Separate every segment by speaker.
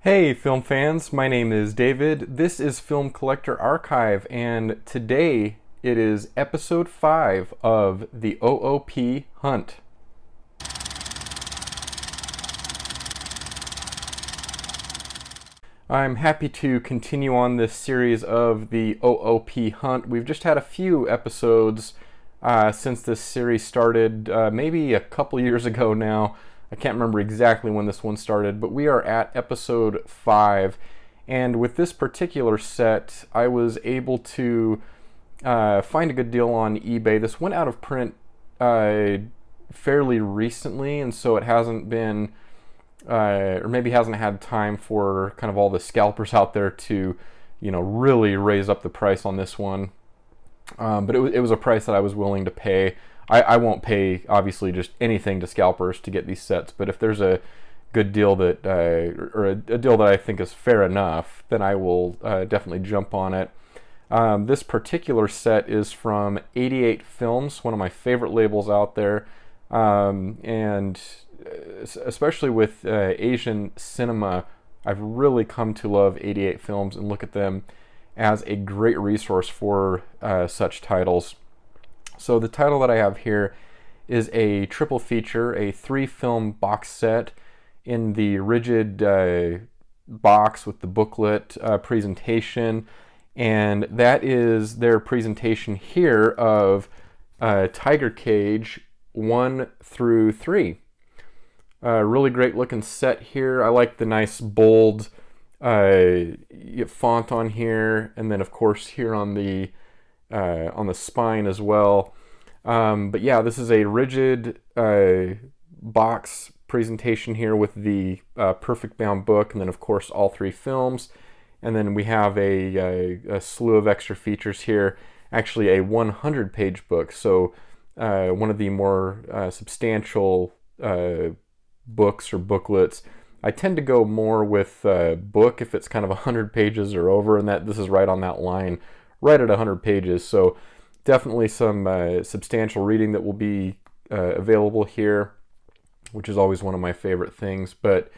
Speaker 1: Hey film fans, my name is David. This is Film Collector Archive, and today it is episode 5 of the OOP Hunt. I'm happy to continue on this series of the OOP Hunt. We've just had a few episodes since this series started, maybe a couple years ago now. I can't remember exactly when this one started, but we are at episode 5. And with this particular set, I was able to find a good deal on eBay. This went out of print fairly recently, and so it hasn't been, or maybe hasn't had time for kind of all the scalpers out there to, really raise up the price on this one. But it was a price that I was willing to pay. I won't pay, obviously, just anything to scalpers to get these sets, but if there's a good deal that, or a deal that I think is fair enough, then I will definitely jump on it. This particular set is from 88 Films, one of my favorite labels out there, and especially with Asian cinema, I've really come to love 88 Films and look at them as a great resource for such titles. So the title that I have here is a triple feature, a 3-film box set in the rigid box with the booklet presentation, and that is their presentation here of Tiger Cage 1 through 3. Really great looking set here. I like the nice bold font on here, and then of course here on the spine as well. But yeah, this is a rigid box presentation here with the perfect bound book, and then of course all 3 films. And then we have a slew of extra features here, actually a 100-page book, so one of the more substantial books or booklets. I tend to go more with book if it's kind of 100 pages or over, and that this is right on that line, right at 100 pages. So definitely some substantial reading that will be available here, which is always one of my favorite things. But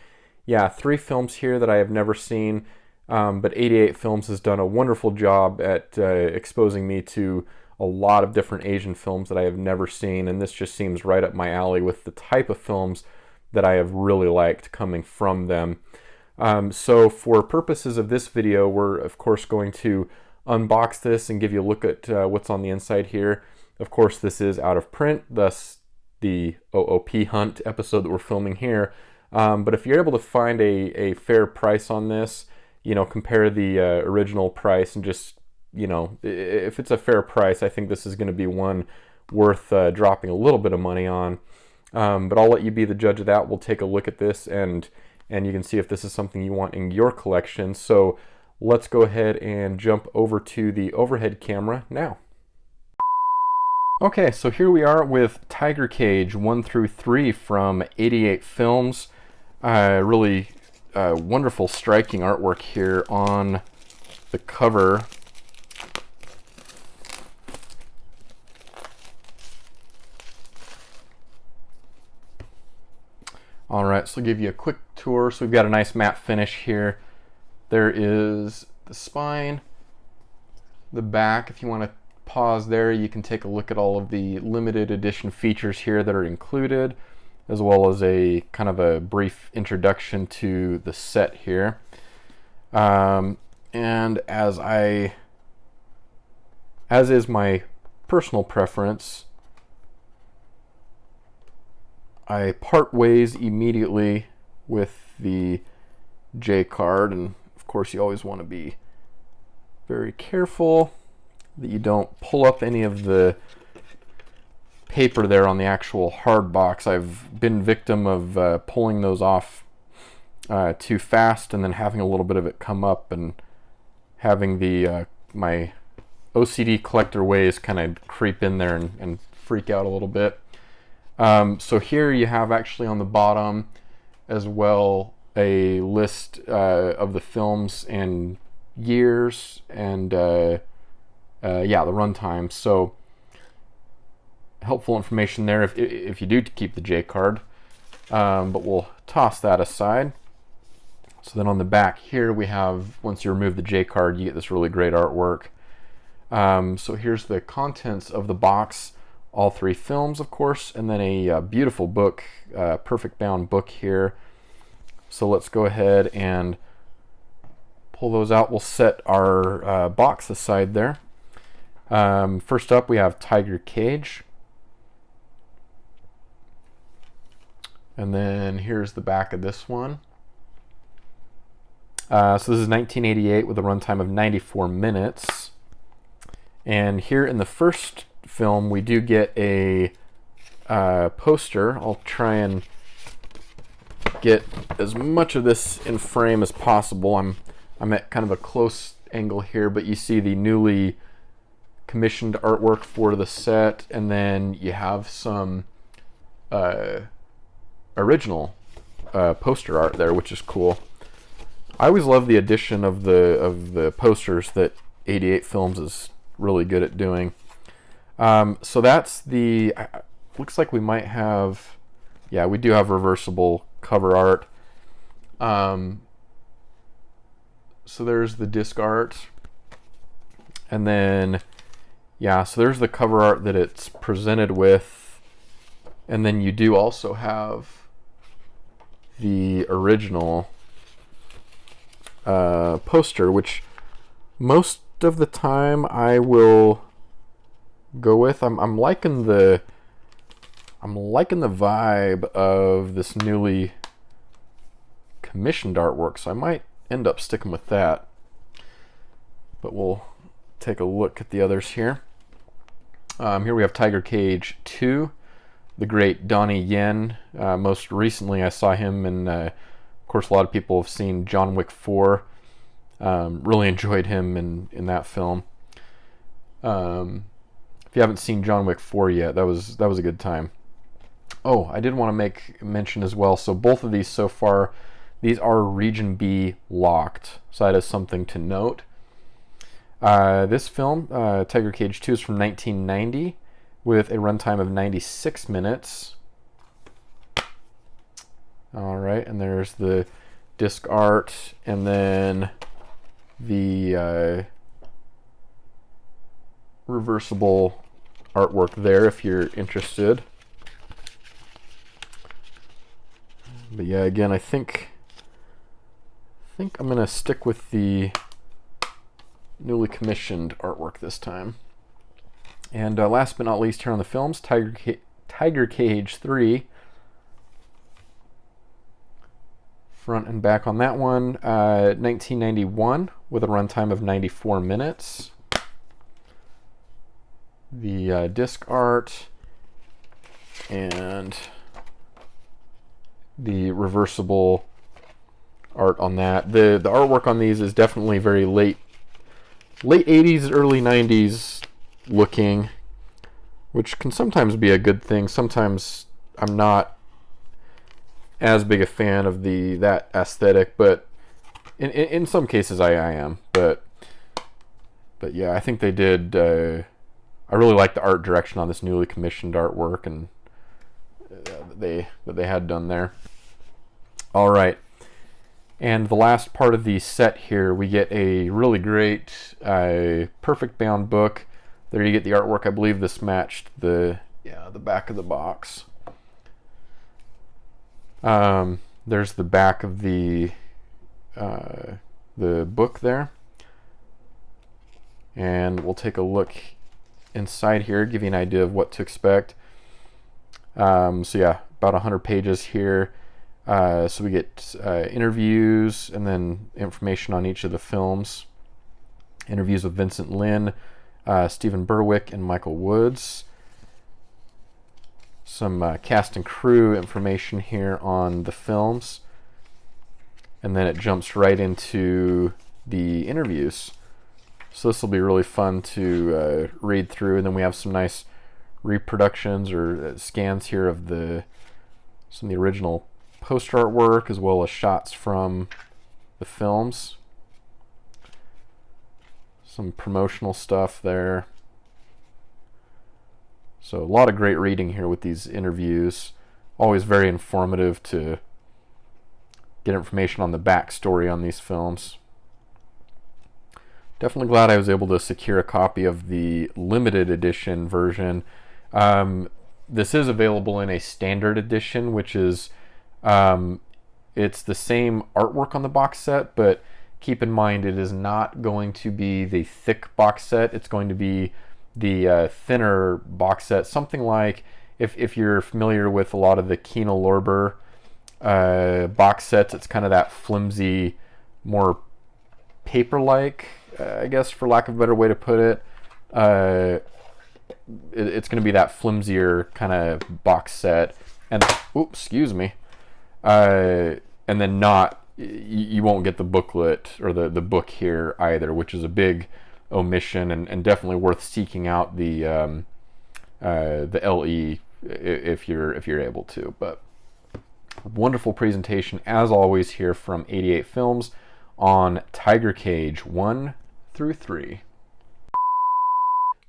Speaker 1: yeah, 3 films here that I have never seen, but 88 Films has done a wonderful job at exposing me to a lot of different Asian films that I have never seen, and this just seems right up my alley with the type of films that I have really liked coming from them. So for purposes of this video, we're of course going to unbox this and give you a look at what's on the inside here. Of course, this is out of print, thus the OOP Hunt episode that we're filming here. But if you're able to find a fair price on this, compare the original price and just, if it's a fair price, I think this is going to be one worth dropping a little bit of money on. But I'll let you be the judge of that. We'll take a look at this and you can see if this is something you want in your collection. So let's go ahead and jump over to the overhead camera now. Okay, so here we are with Tiger Cage 1 through 3 from 88 Films. Really wonderful, striking artwork here on the cover. All right, so I'll give you a quick tour. So we've got a nice matte finish here. There is the spine, the back. If you want to pause there, you can take a look at all of the limited edition features here that are included, as well as a kind of a brief introduction to the set here. And as is my personal preference, I part ways immediately with the J card, and of course you always want to be very careful that you don't pull up any of the paper there on the actual hard box. I've been victim of pulling those off too fast and then having a little bit of it come up and having the my OCD collector ways kind of creep in there and freak out a little bit. So here you have actually on the bottom as well a list of the films and years and the runtime. So helpful information there if you do keep the J card, but we'll toss that aside. So then on the back here we have, once you remove the J card, you get this really great artwork. So here's the contents of the box, all 3 films, of course, and then a beautiful book, perfect bound book here. So let's go ahead and pull those out. We'll set our box aside there. First up, we have Tiger Cage. And then here's the back of this one. So this is 1988 with a runtime of 94 minutes. And here in the first film, we do get a poster. I'll try and get as much of this in frame as possible. I'm at kind of a close angle here, but you see the newly commissioned artwork for the set, and then you have some original poster art there, which is cool. I always love the addition of the posters that 88 Films is really good at doing. So that's the, looks like we might have, yeah, we do have reversible cover art. So there's the disc art, and then, yeah, so there's the cover art that it's presented with, and then you do also have the original poster, which most of the time I will go with. I'm liking the vibe of this newly commissioned artwork, so I might end up sticking with that. But we'll take a look at the others here. Here we have Tiger Cage 2, the great Donnie Yen. Most recently I saw him in, of course, a lot of people have seen John Wick 4. Really enjoyed him in that film. If you haven't seen John Wick 4 yet, that was a good time. Oh, I did want to make mention as well. So both of these so far, these are Region B locked. So that is something to note. This film, Tiger Cage 2, is from 1990 with a runtime of 96 minutes. All right, and there's the disc art, and then the reversible artwork there if you're interested. But yeah, again, I think I'm going to stick with the newly commissioned artwork this time. And last but not least here on the films, Tiger Cage 3. Front and back on that one, 1991 with a runtime of 94 minutes. The disc art and the reversible art on that. The artwork on these is definitely very late 80s, early 90s looking, which can sometimes be a good thing. Sometimes I'm not as big a fan of that aesthetic, but in some cases I am. But yeah, I think they did. I really like the art direction on this newly commissioned artwork and that they had done there. All right, and the last part of the set here, we get a really great perfect bound book. There you get the artwork. I believe this matched the back of the box. There's the back of the book there, and we'll take a look inside here, give you an idea of what to expect. So yeah, about 100 pages here. So we get interviews and then information on each of the films. Interviews with Vincent Lin, Stephen Berwick, and Michael Woods. Some cast and crew information here on the films. And then it jumps right into the interviews. So this will be really fun to read through. And then we have some nice reproductions or scans here of some of the original poster artwork, as well as shots from the films. Some promotional stuff there. So a lot of great reading here with these interviews. Always very informative to get information on the backstory on these films. Definitely glad I was able to secure a copy of the limited edition version. This is available in a standard edition, which is it's the same artwork on the box set, but keep in mind it is not going to be the thick box set. It's going to be the thinner box set, something like if you're familiar with a lot of the Kino Lorber box sets, it's kind of that flimsy, more paper-like, I guess, for lack of a better way to put it. It's going to be that flimsier kind of box set, and oops, excuse me, and then not, you won't get the booklet or the book here either, which is a big omission, and definitely worth seeking out the LE if you're able to. But wonderful presentation as always here from 88 Films on Tiger Cage 1 through 3.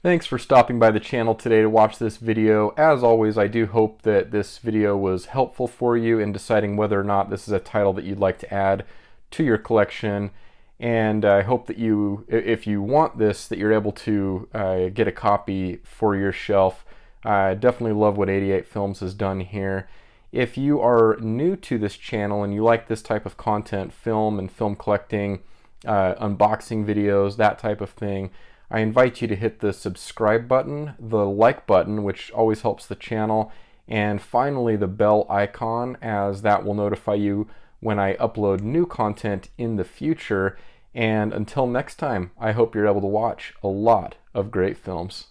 Speaker 1: Thanks for stopping by the channel today to watch this video. As always, I do hope that this video was helpful for you in deciding whether or not this is a title that you'd like to add to your collection. And I hope that you, if you want this, that you're able to get a copy for your shelf. I definitely love what 88 Films has done here. If you are new to this channel and you like this type of content, film and film collecting, unboxing videos, that type of thing, I invite you to hit the subscribe button, the like button, which always helps the channel, and finally the bell icon, as that will notify you when I upload new content in the future. And until next time, I hope you're able to watch a lot of great films.